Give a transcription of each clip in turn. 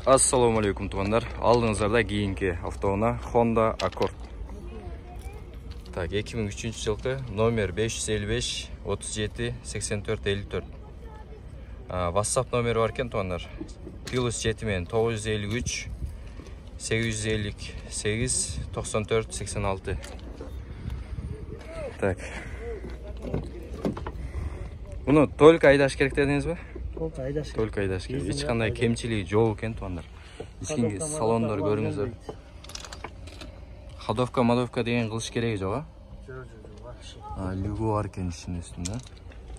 Assalamu alaikum туғандар. Алдыңыздарда кейінгі автоуна Honda Accord. Так, 2003 жылғы номер 555 37 84 54. WhatsApp номері бар екен туғандар. +7 мен 953 858 94 86. Так. Бұны только айдаш керек дедіңіз бе? Только айдаш керек. Ешқандай кемшілігі жоқ екен туғандар. Ешкенге салондар көріңіздер. Ходовка деген қылыш керегі жоқ, а? Жоқ. Люгі бар екен ішінің үстінде.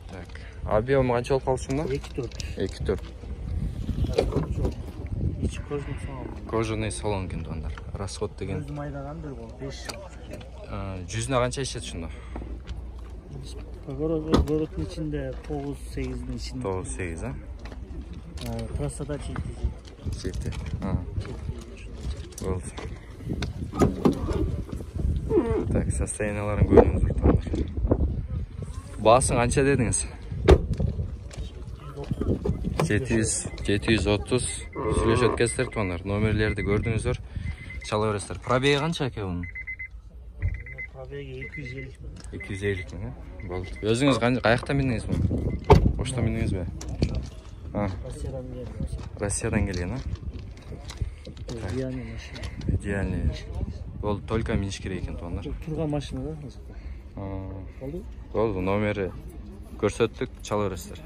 Так. Объемы қанша болып қалды шында? 2.4. 2.4. Кожаный салон екен туғандар. Расход деген. Жүзін айдаған бір бол, 5 жыл. Жүзіне қанша ішеді шында? Городтың içinde 9-8'in içinde. 9-8, ha? Trassada çekti. Oldu. Так, состоянияларын көріңіздер туғандар. Басың қанша дедіңіз? 730 сөйлеш өткіздер туғандар. Номерлерді көрдіңіздер. Шала өрестер. Пробегі қанша әке оның? Пробегі 250 мың. 250 мың, болды. Өзіңіз қаяқтан бендіңіз бе? Оштан бендіңіз бе? Россиядан келген, а? Идеальный машина. Идеальный. Ол только миниш керек екен туғандар. Тұрған машина да? Болды, номері көрсеттік, чала өрестер.